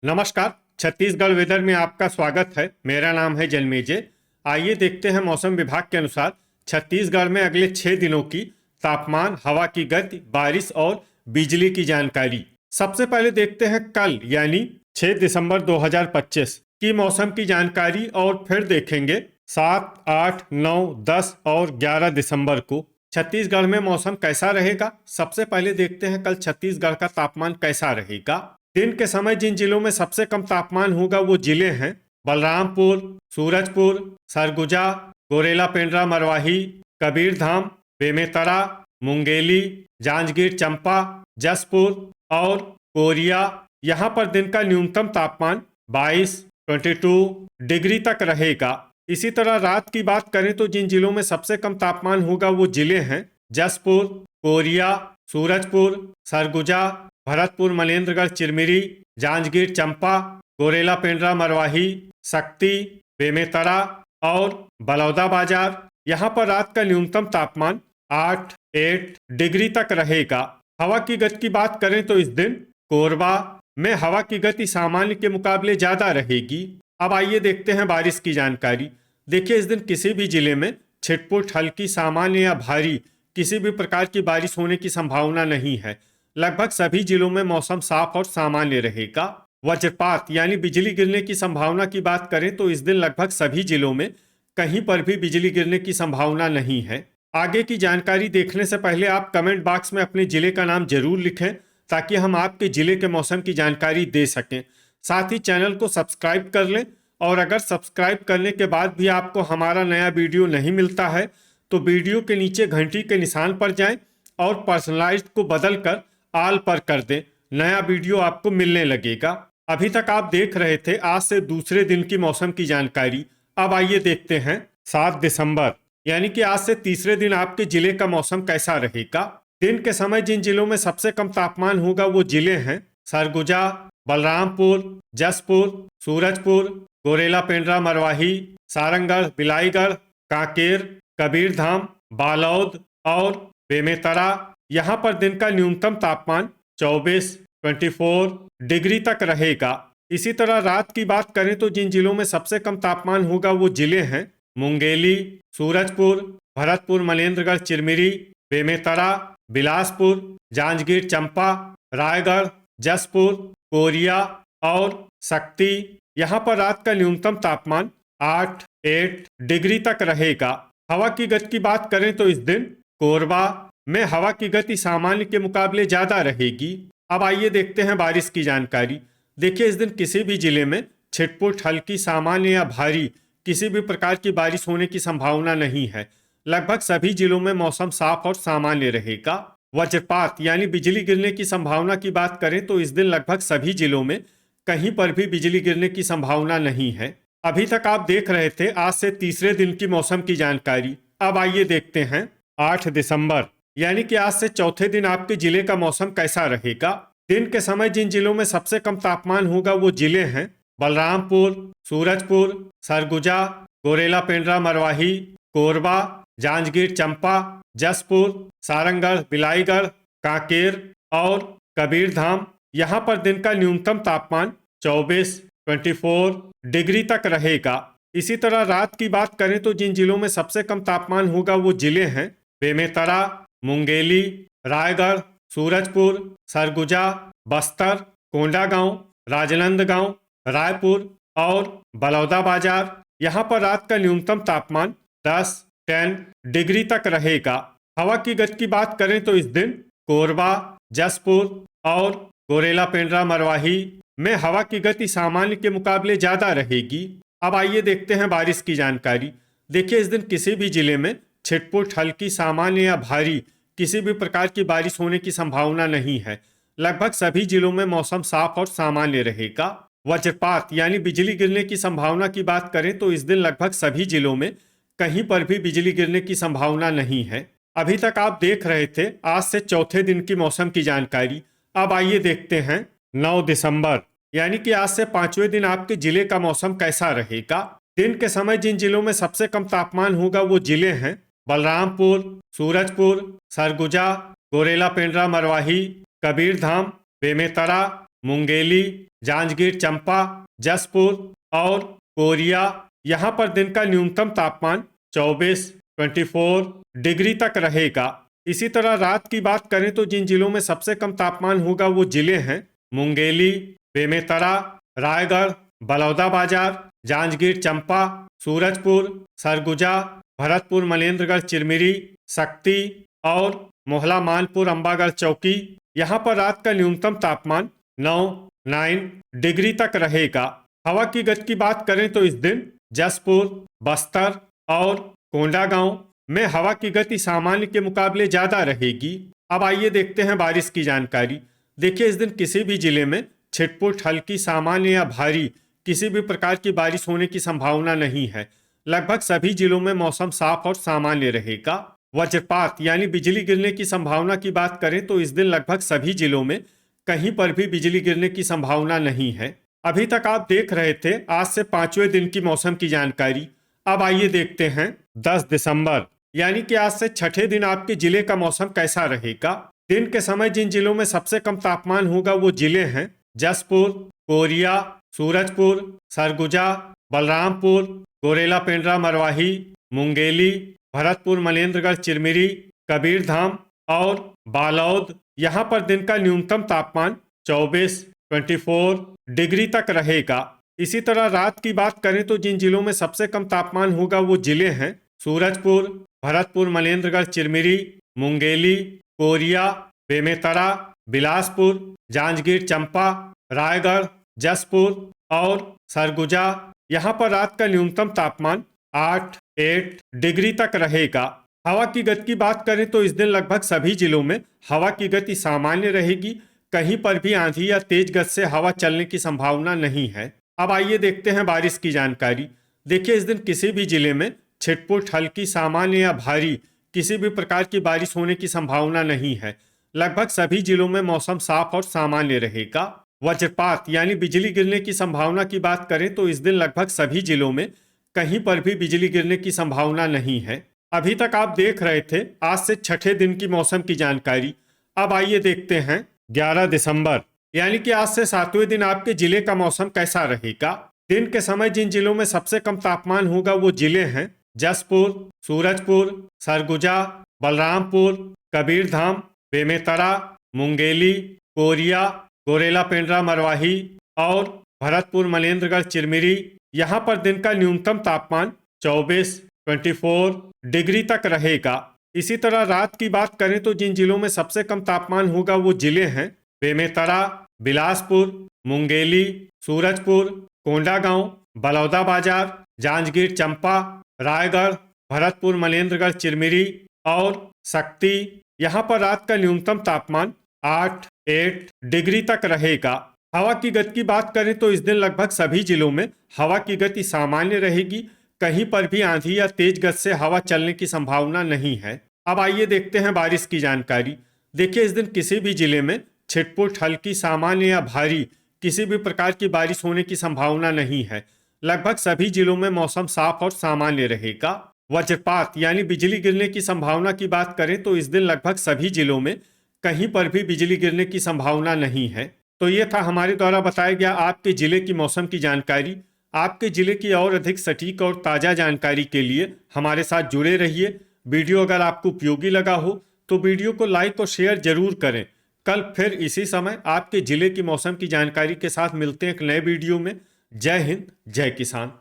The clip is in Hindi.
नमस्कार। छत्तीसगढ़ वेदर में आपका स्वागत है। मेरा नाम है जन्मेजय। आइए देखते हैं मौसम विभाग के अनुसार छत्तीसगढ़ में अगले 6 दिनों की तापमान, हवा की गति, बारिश और बिजली की जानकारी। सबसे पहले देखते हैं कल यानी 6 दिसंबर 2025 की मौसम की जानकारी और फिर देखेंगे 7, 8, 9, 10 और 11 दिसंबर को छत्तीसगढ़ में मौसम कैसा रहेगा। सबसे पहले देखते हैं कल छत्तीसगढ़ का तापमान कैसा रहेगा। दिन के समय जिन जिलों में सबसे कम तापमान होगा वो जिले हैं बलरामपुर, सूरजपुर, सरगुजा, गोरेला पेंड्रा मरवाही, कबीरधाम, बेमेतरा, मुंगेली, जांजगीर चंपा, जसपुर और कोरिया। यहाँ पर दिन का न्यूनतम तापमान 22 डिग्री तक रहेगा। इसी तरह रात की बात करें तो जिन जिलों में सबसे कम तापमान होगा वो जिले हैं जसपुर, कोरिया, सूरजपुर, सरगुजा, भरतपुर, मनेन्द्रगढ़, चिरमिरी, जांजगीर चंपा, गोरेला पेंड्रा मरवाही, शक्ति, बेमेतरा और बलौदाबाजार। यहाँ पर रात का न्यूनतम तापमान 8 डिग्री तक रहेगा। हवा की गति की बात करें तो इस दिन कोरबा में हवा की गति सामान्य के मुकाबले ज्यादा रहेगी। अब आइए देखते हैं बारिश की जानकारी। देखिए, इस दिन किसी भी जिले में छिटपुट, हल्की, सामान्य या भारी किसी भी प्रकार की बारिश होने की संभावना नहीं है। लगभग सभी जिलों में मौसम साफ और सामान्य रहेगा। वज्रपात यानी बिजली गिरने की संभावना की बात करें तो इस दिन लगभग सभी जिलों में कहीं पर भी बिजली गिरने की संभावना नहीं है। आगे की जानकारी देखने से पहले आप कमेंट बॉक्स में अपने जिले का नाम जरूर लिखें ताकि हम आपके जिले के मौसम की जानकारी दे सकें। साथ ही चैनल को सब्सक्राइब कर लें और अगर सब्सक्राइब करने के बाद भी आपको हमारा नया वीडियो नहीं मिलता है तो वीडियो के नीचे घंटी के निशान पर जाएं और पर्सनलाइज्ड को बदलकर आल पर कर दें। नया वीडियो आपको मिलने लगेगा। अभी तक आप देख रहे थे आज से दूसरे दिन की मौसम की जानकारी। अब आइए देखते हैं 7 दिसंबर यानी कि आज से तीसरे दिन आपके जिले का मौसम कैसा रहेगा। दिन के समय जिन जिलों में सबसे कम तापमान होगा वो जिले हैं सरगुजा, बलरामपुर, जसपुर, सूरजपुर, गोरेला पेंड्रा मरवाही, सारंगढ़, बिलाईगढ़, कांकेर, कबीरधाम, बालोद और बेमेतरा। यहाँ पर दिन का न्यूनतम तापमान 24 डिग्री तक रहेगा। इसी तरह रात की बात करें तो जिन जिलों में सबसे कम तापमान होगा वो जिले हैं मुंगेली, सूरजपुर, भरतपुर, मनेन्द्रगढ़, चिरमिरी, बेमेतरा, बिलासपुर, जांजगीर चंपा, रायगढ़, जसपुर, कोरिया और शक्ति। यहाँ पर रात का न्यूनतम तापमान 8 डिग्री तक रहेगा। हवा की गति की बात करें तो इस दिन कोरबा में हवा की गति सामान्य के मुकाबले ज्यादा रहेगी। अब आइए देखते हैं बारिश की जानकारी। देखिए, इस दिन किसी भी जिले में छिटपुट, हल्की, सामान्य या भारी किसी भी प्रकार की बारिश होने की संभावना नहीं है। लगभग सभी जिलों में मौसम साफ और सामान्य रहेगा। वज्रपात यानी बिजली गिरने की संभावना की बात करें तो इस दिन लगभग सभी जिलों में कहीं पर भी बिजली गिरने की संभावना नहीं है। अभी तक आप देख रहे थे आज से तीसरे दिन की मौसम की जानकारी। अब आइए देखते हैं 8 दिसंबर यानी कि आज से चौथे दिन आपके जिले का मौसम कैसा रहेगा। दिन के समय जिन जिलों में सबसे कम तापमान होगा वो जिले हैं बलरामपुर, सूरजपुर, सरगुजा, गोरेला पेंड्रा मरवाही, कोरबा, जांजगीर चंपा, जसपुर, सारंगढ़, बिलाईगढ़, कांकेर और कबीरधाम। यहाँ पर दिन का न्यूनतम तापमान 24 डिग्री तक रहेगा। इसी तरह रात की बात करें तो जिन जिलों में सबसे कम तापमान होगा वो जिले हैं बेमेतरा, मुंगेली, रायगढ़, सूरजपुर, सरगुजा, बस्तर, कोंडागांव, राजनांदगांव, रायपुर और बलौदाबाजार। यहाँ पर रात का न्यूनतम तापमान 10 डिग्री तक रहेगा। हवा की गति की बात करें तो इस दिन कोरबा, जसपुर और गोरेला पेंड्रा मरवाही में हवा की गति सामान्य के मुकाबले ज्यादा रहेगी। अब आइए देखते हैं बारिश की जानकारी। देखिए, इस दिन किसी भी जिले में छिटपुट, हल्की, सामान्य या भारी किसी भी प्रकार की बारिश होने की संभावना नहीं है। लगभग सभी जिलों में मौसम साफ और सामान्य रहेगा। वज्रपात यानी बिजली गिरने की संभावना की बात करें तो इस दिन लगभग सभी जिलों में कहीं पर भी बिजली गिरने की संभावना नहीं है। अभी तक आप देख रहे थे आज से चौथे दिन की मौसम की जानकारी। अब आइए देखते हैं 9 दिसंबर यानी कि आज से पांचवें दिन आपके जिले का मौसम कैसा रहेगा। दिन के समय जिन जिलों में सबसे कम तापमान होगा वो जिले हैं बलरामपुर, सूरजपुर, सरगुजा, गोरेला पेंड्रा मरवाही, कबीरधाम, बेमेतरा, मुंगेली, जांजगीर चंपा, जसपुर और कोरिया। यहाँ पर दिन का न्यूनतम तापमान 24 डिग्री तक रहेगा। इसी तरह रात की बात करें तो जिन जिलों में सबसे कम तापमान होगा वो जिले हैं मुंगेली, बेमेतरा, रायगढ़, बलौदाबाजार, जांजगीर चंपा, सूरजपुर, सरगुजा, भरतपुर, मनेन्द्रगढ़, चिरमिरी, शक्ति और मोहला, मानपुर, अंबागढ़, चौकी। यहाँ पर रात का न्यूनतम तापमान 9 डिग्री तक रहेगा। हवा की गति की बात करें तो इस दिन जसपुर, बस्तर और कोंडागांव में हवा की गति सामान्य के मुकाबले ज्यादा रहेगी। अब आइए देखते हैं बारिश की जानकारी। देखिए, इस दिन किसी भी जिले में छिटपुट, हल्की, सामान्य या भारी किसी भी प्रकार की बारिश होने की संभावना नहीं है। लगभग सभी जिलों में मौसम साफ और सामान्य रहेगा। वज्रपात यानी बिजली गिरने की संभावना की बात करें तो इस दिन लगभग सभी जिलों में कहीं पर भी बिजली गिरने की संभावना नहीं है। अभी तक आप देख रहे थे आज से 5वें दिन की मौसम की जानकारी। अब आइए देखते हैं 10 दिसंबर यानी कि आज से छठे दिन आपके जिले का मौसम कैसा रहेगा। दिन के समय जिन जिलों में सबसे कम तापमान होगा वो जिले हैं जसपुर, कोरिया, सूरजपुर, सरगुजा, बलरामपुर, गोरेला, पेंड्रा, मरवाही, मुंगेली, भरतपुर, मनेन्द्रगढ़, चिरमिरी, कबीरधाम और बालौद। यहाँ पर दिन का न्यूनतम तापमान 24 डिग्री तक रहेगा। इसी तरह रात की बात करें तो जिन जिलों में सबसे कम तापमान होगा वो जिले हैं सूरजपुर, भरतपुर, मनेन्द्रगढ़, चिरमिरी, मुंगेली, कोरिया, बेमेतरा, बिलासपुर, जांजगीर चंपा, रायगढ़, जसपुर और सरगुजा। यहाँ पर रात का न्यूनतम तापमान 8 डिग्री तक रहेगा। हवा की गति की बात करें तो इस दिन लगभग सभी जिलों में हवा की गति सामान्य रहेगी। कहीं पर भी आंधी या तेज गति से हवा चलने की संभावना नहीं है। अब आइए देखते हैं बारिश की जानकारी। देखिए, इस दिन किसी भी जिले में छिटपुट, हल्की, सामान्य या भारी किसी भी प्रकार की बारिश होने की संभावना नहीं है। लगभग सभी जिलों में मौसम साफ और सामान्य रहेगा। वज्रपात यानी बिजली गिरने की संभावना की बात करें तो इस दिन लगभग सभी जिलों में कहीं पर भी बिजली गिरने की संभावना नहीं है। अभी तक आप देख रहे थे आज से छठे दिन की मौसम की जानकारी। अब आइए देखते हैं 11 दिसंबर यानी कि आज से 7वें दिन आपके जिले का मौसम कैसा रहेगा। दिन के समय जिन जिलों में सबसे कम तापमान होगा वो जिले हैं जसपुर, सूरजपुर, सरगुजा, बलरामपुर, कबीरधाम, बेमेतरा, मुंगेली, कोरिया, गोरेला, पेंड्रा, मरवाही और भरतपुर, मनेन्द्रगढ़, चिरमिरी। यहाँ पर दिन का न्यूनतम तापमान 24 डिग्री तक रहेगा। इसी तरह रात की बात करें तो जिन जिलों में सबसे कम तापमान होगा वो जिले हैं बेमेतरा, बिलासपुर, मुंगेली, सूरजपुर, कोंडागांव, बलौदाबाजार, जांजगीर चंपा, रायगढ़, भरतपुर, मनेन्द्रगढ़, चिरमिरी और शक्ति। यहाँ पर रात का न्यूनतम तापमान 8 डिग्री तक रहेगा। हवा की गति की बात करें तो इस दिन लगभग सभी जिलों में हवा की गति सामान्य रहेगी। कहीं पर भी आंधी या तेज गति से हवा चलने की संभावना नहीं है। अब आइए देखते हैं बारिश की जानकारी। देखिए, इस दिन किसी भी जिले में छिटपुट, हल्की, सामान्य या भारी किसी भी प्रकार की बारिश होने की संभावना नहीं है। लगभग सभी जिलों में मौसम साफ और सामान्य रहेगा। वज्रपात यानी बिजली गिरने की संभावना की बात करें तो इस दिन लगभग सभी जिलों में कहीं पर भी बिजली गिरने की संभावना नहीं है। तो ये था हमारे द्वारा बताया गया आपके जिले की मौसम की जानकारी। आपके जिले की और अधिक सटीक और ताज़ा जानकारी के लिए हमारे साथ जुड़े रहिए। वीडियो अगर आपको उपयोगी लगा हो तो वीडियो को लाइक और शेयर जरूर करें। कल फिर इसी समय आपके जिले की मौसम की जानकारी के साथ मिलते हैं एक नए वीडियो में। जय हिंद, जय किसान।